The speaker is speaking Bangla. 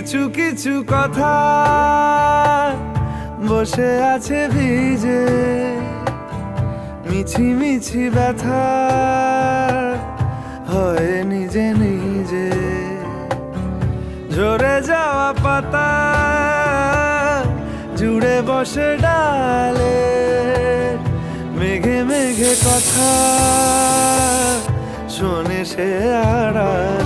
কিছু কিছু কথা বসে আছে ভিজে, মিছি মিছি ব্যথা হয় নিজে নিজে। ঝরে যাওয়া পাতা জুড়ে বসে ডালে, মেঘে মেঘে কথা শোনে সে আড়ালে।